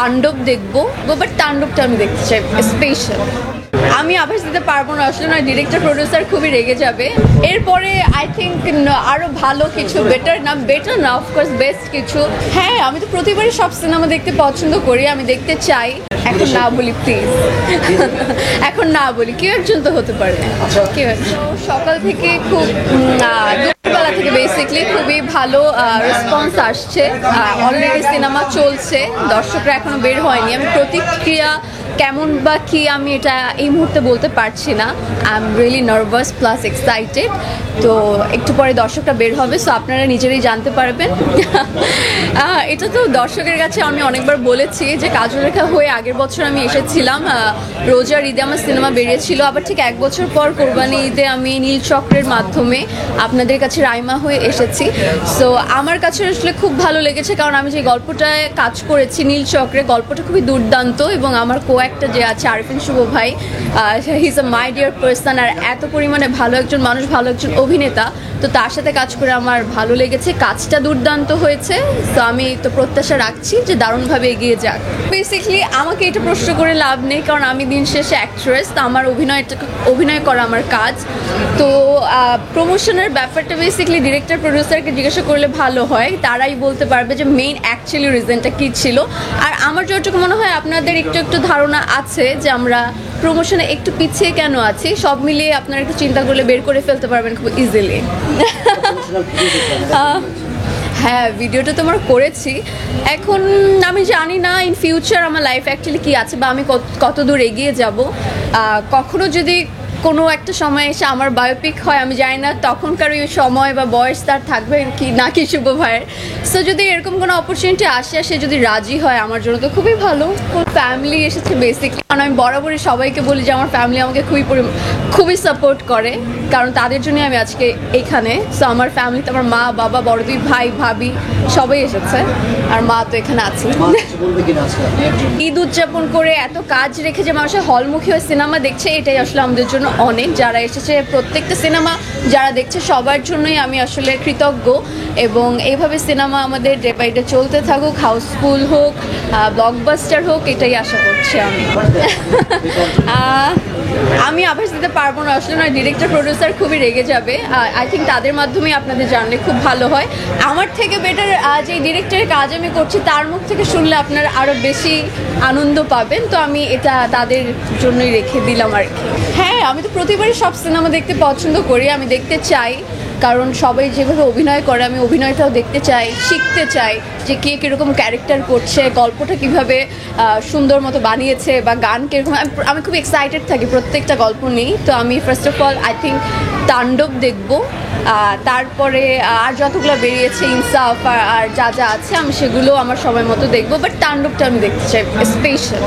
তাণ্ডব দেখবো, বাট তাণ্ডবটা আমি দেখতে চাই স্পেশাল। আমি আভাস দিতে পারবো না আসলে, না ডিরেক্টর প্রডিউসার খুবই রেগে যাবে। এরপরে আই থিঙ্ক আরো ভালো কিছু, বেটার না অফকোর্স বেস্ট কিছু। হ্যাঁ, আমি তো প্রতিবারই সব সিনেমা দেখতে পছন্দ করি, আমি দেখতে চাই। এখন না বলি প্লিজ, এখন না বলি, কেউ একজন তো হতে পারে। কেউ সকাল থেকে খুব দুপুরবেলা থেকে বেসিকলি খুবই ভালো রেসপন্স আসছে। অলরেডি সিনেমা চলছে, দর্শকরা এখনো বের হয়নি। আমি প্রতিক্রিয়া কেমন বা কি আমি এটা এই মুহূর্তে বলতে পারছি না। I am really nervous plus excited. তো একটু পরে দর্শকরা বের হবে, সো আপনারা নিজেরাই জানতে পারবেন। এটা তো দর্শকের কাছে আমি অনেকবার বলেছি যে কাজলরেখা হয়ে আগের বছর আমি এসেছিলাম, রোজার ঈদে আমার সিনেমা বেরিয়েছিল। আবার ঠিক 1 বছর পর কোরবানি ঈদে আমি নীলচক্রের মাধ্যমে আপনাদের কাছে রাইমা হয়ে এসেছি। সো আমার কাছে আসলে খুব ভালো লেগেছে, কারণ আমি যে গল্পটায় কাজ করেছি নীলচক্রে, গল্পটা খুবই দুর্দান্ত। এবং আমার একটা যে আছে আরিফিন শুভ ভাই, he is a my dear person, আর এত পরিমাণে ভালো একজন মানুষ, ভালো একজন অভিনেতা। তো তার সাথে কাজ করে আমার ভালো লেগেছে, কাজটা দুর্দান্ত হয়েছে। তো আমি তো প্রত্যাশা রাখছি যে দারুণভাবে এগিয়ে যাক। বেসিক্যালি আমাকে এটা প্রশ্ন করে লাভ নেই, কারণ আমি দিন শেষে অ্যাক্ট্রেস, তো আমার অভিনয় করা আমার কাজ। তো প্রমোশনের ব্যাপারটা বেসিক্যালি ডিরেক্টর প্রডিউসারকে জিজ্ঞাসা করলে ভালো হয়, তারাই বলতে পারবে যে মেইন অ্যাকচুয়ালি রিজনটা কী ছিল। আর আমার যতটুকু মনে হয় আপনাদের একটু ধারণা আছে যে আমরা প্রমোশনে একটু পিছিয়ে কেন আছি, সব মিলিয়ে আপনারা একটু চিন্তা করলে বের করে ফেলতে পারবেন খুব ইজিলি। হ্যাঁ, ভিডিওটা তো আমরা করেছি। এখন আমি জানি না ইন ফিউচার আমার লাইফ অ্যাকচুয়ালি কী আছে, বা আমি কত দূর এগিয়ে যাব। কখনো যদি কোনো একটা সময় এসে আমার বায়োপিক হয়, আমি জানি না তখনকার ওই সময় বা বয়স তার থাকবে কি না কি শুভ ভাইয়ের। সো যদি এরকম কোনো অপরচুনিটি আসে, সে যদি রাজি হয় আমার জন্য তো খুবই ভালো। ফ্যামিলি এসেছে বেসিকলি, কারণ আমি বরাবরই সবাইকে বলি যে আমার ফ্যামিলি আমাকে খুবই সাপোর্ট করে, কারণ তাদের জন্যই আমি আজকে এখানে। সো আমার ফ্যামিলিতে আমার মা, বাবা, বড় দুই ভাই, ভাবি সবাই এসেছে, আর মা তো এখানে আছে। ঈদ উদযাপন করে এত কাজ রেখে যে মানুষের হলমুখী হয়ে সিনেমা দেখছে, এটাই আসলে আমাদের জন্য অনেক। যারা এসেছে, প্রত্যেকটা সিনেমা যারা দেখছে সবার জন্যই আমি আসলে কৃতজ্ঞ। এবং এইভাবে সিনেমা আমাদের ডে বাই ডে চলতে থাকুক, হাউসফুল হোক, ব্লকবাস্টার হোক, এটাই আশা করছি আমি। আমি আভাস দিতে পারবো না আসলে, না ডিরেক্টর প্রডিউসার খুবই রেগে যাবে। আই থিঙ্ক তাদের মাধ্যমেই আপনাদের জানলে খুব ভালো হয়। আমার থেকে বেটার যে ডিরেক্টরের কাজ আমি করছি তার মুখ থেকে শুনলে আপনারা আরও বেশি আনন্দ পাবেন। তো আমি এটা তাদের জন্যই রেখে দিলাম আর কি। হ্যাঁ, আমি তো প্রতিবারই সব সিনেমা দেখতে পছন্দ করি, আমি দেখতে চাই, কারণ সবাই যেভাবে অভিনয় করে আমি অভিনয়টাও দেখতে চাই, শিখতে চাই যে কে কীরকম ক্যারেক্টার করছে, গল্পটা কীভাবে সুন্দর মতো বানিয়েছে, বা গান কীরকম। আমি খুব এক্সাইটেড থাকি প্রত্যেকটা গল্প নিয়ে। তো আমি first of all I think তাণ্ডব দেখবো, তারপরে আর যতগুলো বেরিয়েছে ইনসাফ আর যা যা আছে আমি সেগুলো আমার সময় মতো দেখবো, বাট তাণ্ডবটা আমি দেখতে চাই স্পেশাল।